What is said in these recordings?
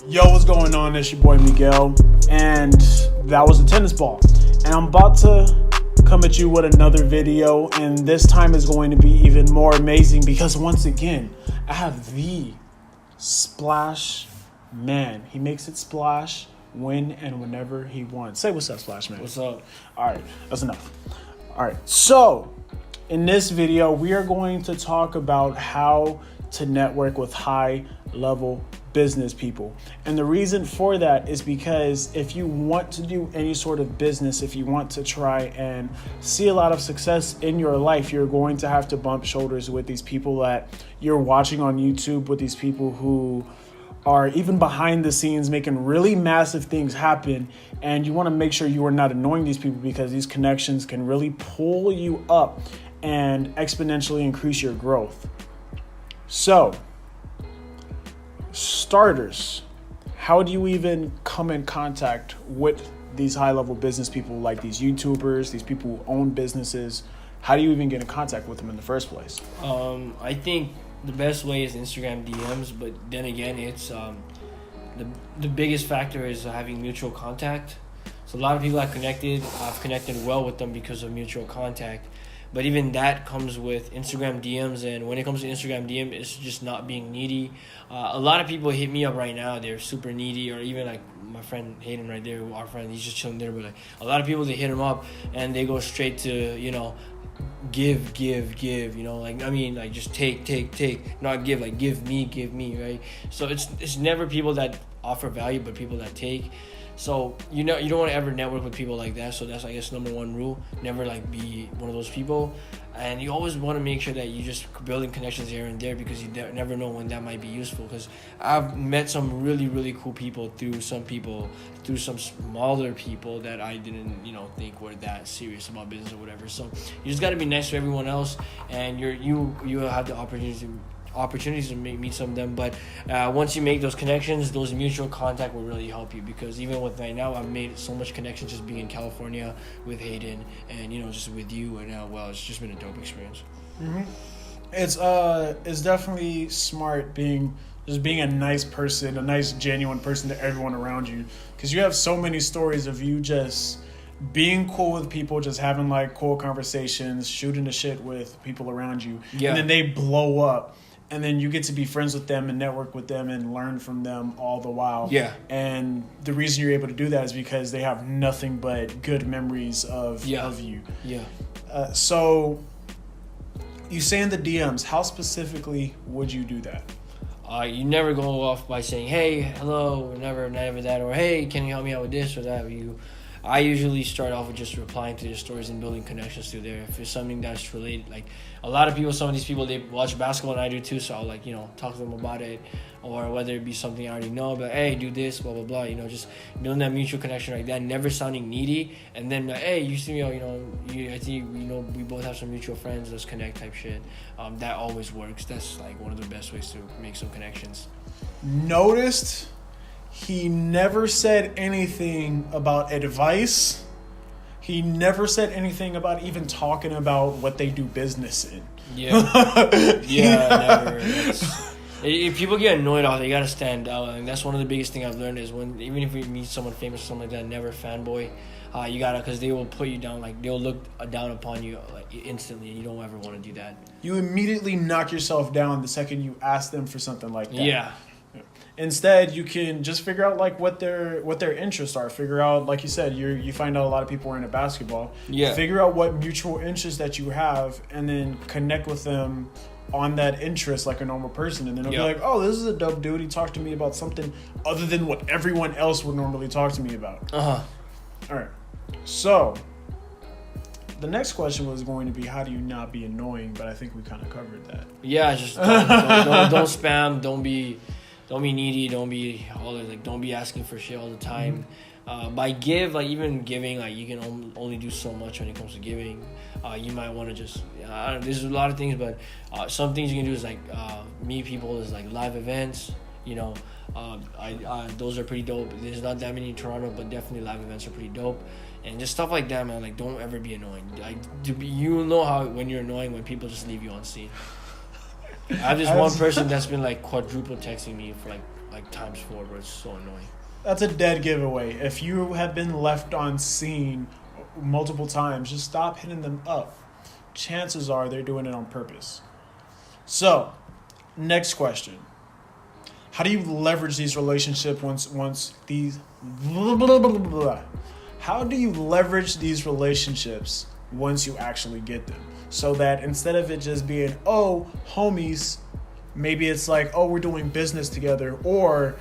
Yo, what's going on? It's your boy Miguel, and that was a tennis ball. And I'm about to come at you with another video, and this time is going to be even more amazing because once again, I have the Splashman. He makes it splash when and whenever he wants. Say what's up, Splashman. What's up? All right, that's enough. All right, so in this video, we are going to talk about how to network with high-level business people. And the reason for that is because if you want to do any sort of business, if you want to try and see a lot of success in your life, you're going to have to bump shoulders with these people that you're watching on YouTube, with these people who are even behind the scenes making really massive things happen. And you want to make sure you are not annoying these people because these connections can really pull you up and exponentially increase your growth. So, starters, how do you even come in contact with these high-level business people like these YouTubers, these people who own businesses? How do you even get in contact with them in the first place? I think the best way is Instagram DMs, but then again, it's the biggest factor is having mutual contact. So a lot of people I've connected well with them because of mutual contact. But even that comes with Instagram DMs, and when it comes to Instagram DM, it's just not being needy. A lot of people hit me up right now, they're super needy, or even like my friend Hayden right there, our friend, he's just chilling there, but like a lot of people, they hit him up and they go straight to, give, like just take, not give, like give me, right? So it's never people that offer value, but people that take. So you don't want to ever network with people like that. So that's, I guess, number one rule. Never like be one of those people. And you always want to make sure that you just building connections here and there, because you never know when that might be useful. Because I've met some really, really cool people through some smaller people that I didn't, think were that serious about business or whatever. So you just got to be nice to everyone else, and you have the opportunities to meet some of them. But once you make those connections, those mutual contact will really help you, because even with right now, I've made so much connections just being in California with Hayden and just with you, and it's just been a dope experience. Mm-hmm. It's definitely smart being a nice person, a nice genuine person to everyone around you, because you have so many stories of you just being cool with people, just having like cool conversations, shooting the shit with people around you, and then they blow up. And then you get to be friends with them and network with them and learn from them all the while. Yeah. And the reason you're able to do that is because they have nothing but good memories of you. Yeah. So you say in the DMs, how specifically would you do that? You never go off by saying, hey, hello, never that, or hey, can you help me out with this or that? I usually start off with just replying to their stories and building connections through there. If it's something that's related, like a lot of people, some of these people, they watch basketball, and I do too, so I'll talk to them about it, or whether it be something I already know, but hey, do this, blah, blah, blah, just building that mutual connection like that, never sounding needy, and then like, hey, you see me, I think, we both have some mutual friends, let's connect type shit. That always works. That's like one of the best ways to make some connections. Noticed he never said anything about advice. He never said anything about even talking about what they do business in. Yeah. Never. If people get annoyed off, they gotta stand out, and that's one of the biggest things I've learned is even if we meet someone famous or something like that, never fanboy. You gotta, because they will put you down, like they'll look down upon you like instantly, and you don't ever want to do that. You immediately knock yourself down the second you ask them for something like that. Yeah. Instead, you can just figure out like what their interests are. Figure out, like you said, you find out a lot of people are into basketball. Yeah. Figure out what mutual interests that you have, and then connect with them on that interest like a normal person. And then they'll be like, oh, this is a dope dude. He talked to me about something other than what everyone else would normally talk to me about. All right. So the next question was going to be, how do you not be annoying? But I think we kind of covered that. Yeah, just don't spam. Don't be needy. Don't be asking for shit all the time. By even giving, like you can only do so much when it comes to giving. You might want to just there's a lot of things, but some things you can do is like meet people. Is like live events. Those are pretty dope. There's not that many in Toronto, but definitely live events are pretty dope. And just stuff like that, man. Like, don't ever be annoying. Like, you know how when you're annoying when people just leave you on scene. I have this one person that's been like quadruple texting me for like like times 4, bro. It's so annoying. That's a dead giveaway. If you have been left on scene multiple times, just stop hitting them up. Chances are they're doing it on purpose. So, next question. How do you leverage these relationships How do you leverage these relationships once you actually get them? So that instead of it just being, oh, homies, maybe it's like, oh, we're doing business together, or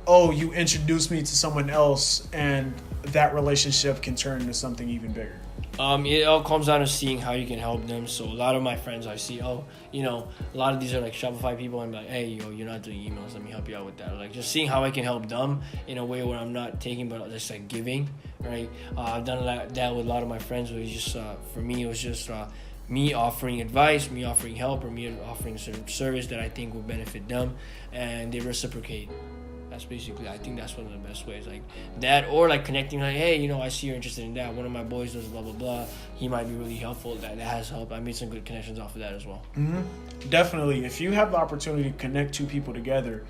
oh, you introduced me to someone else and that relationship can turn into something even bigger. It all comes down to seeing how you can help them. So a lot of my friends I see, a lot of these are like Shopify people. I'm like, hey, you're not doing emails. Let me help you out with that. Like just seeing how I can help them in a way where I'm not taking, but just like giving, right? I've done that with a lot of my friends. Where it's just, for me, it was just me offering advice, me offering help, or me offering certain service that I think will benefit them, and they reciprocate. That's basically, I think that's one of the best ways, like that, or like connecting, like, hey, I see you're interested in that. One of my boys does blah blah blah. He might be really helpful. That has helped. I made some good connections off of that as well. Mm-hmm. Definitely, if you have the opportunity to connect two people together,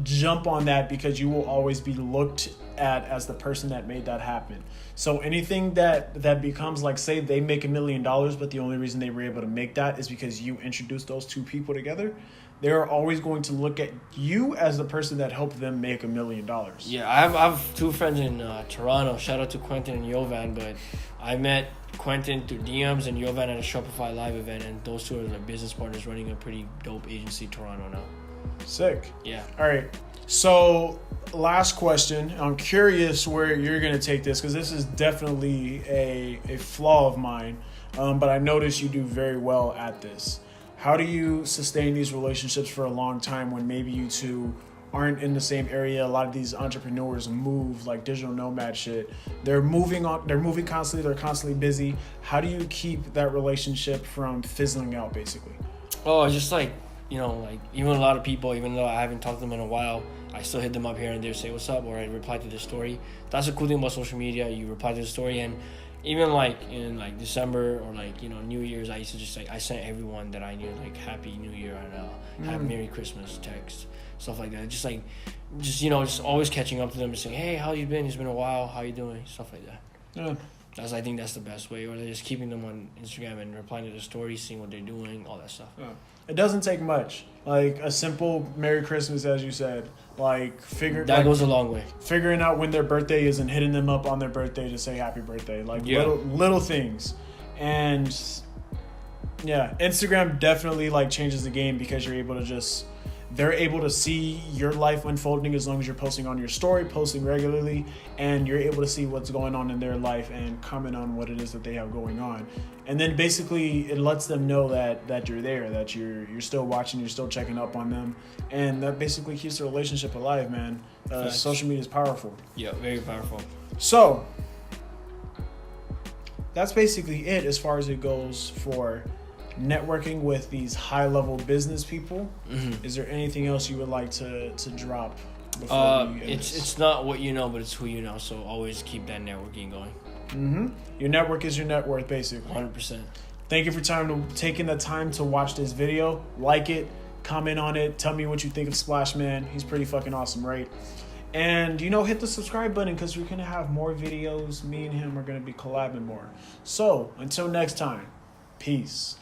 jump on that, because you will always be looked at as the person that made that happen. So anything that becomes like, say they make $1 million, but the only reason they were able to make that is because you introduced those two people together, they're always going to look at you as the person that helped them make $1 million. Yeah, I have two friends in Toronto. Shout out to Quentin and Yovan. But I met Quentin through DMs and Yovan at a Shopify Live event, and those two are like business partners running a pretty dope agency in Toronto now. Sick. Yeah. All right. So last question. I'm curious where you're going to take this, because this is definitely a flaw of mine, but I notice you do very well at this. How do you sustain these relationships for a long time when maybe you two aren't in the same area? A lot of these entrepreneurs move like digital nomad shit. They're moving constantly. They're constantly busy. How do you keep that relationship from fizzling out, basically? Oh, just like, like even a lot of people, even though I haven't talked to them in a while, I still hit them up here and there, say what's up, or I reply to the story. That's the cool thing about social media. You reply to the story, and even like in like December or like New Year's, I used to just like, I sent everyone that I knew like Happy New Year and Happy Merry Christmas text, stuff like that. Just always catching up to them and saying, hey, how you been? It's been a while. How you doing? Stuff like that. Yeah. I think that's the best way. Or they're just keeping them on Instagram and replying to the stories, seeing what they're doing, all that stuff. Yeah. It doesn't take much. Like a simple Merry Christmas, as you said. Like goes a long way. Figuring out when their birthday is and hitting them up on their birthday to say happy birthday. Like little things. And yeah, Instagram definitely like changes the game, because they're able to see your life unfolding as long as you're posting on your story, posting regularly, and you're able to see what's going on in their life and comment on what it is that they have going on. And then basically it lets them know that you're there, that you're still watching, you're still checking up on them. And that basically keeps the relationship alive, man. Social media is powerful. Yeah, very powerful. So that's basically it as far as it goes for networking with these high-level business people. Mm-hmm. Is there anything else you would like to drop before we end this? It's not what you know, but it's who you know. So always keep that networking going. Mm-hmm. Your network is your net worth, basically. 100%. Thank you for taking the time to watch this video. Like it, comment on it, tell me what you think of Splashman. He's pretty fucking awesome, right? And, hit the subscribe button, because we're going to have more videos. Me and him are going to be collabing more. So, until next time, peace.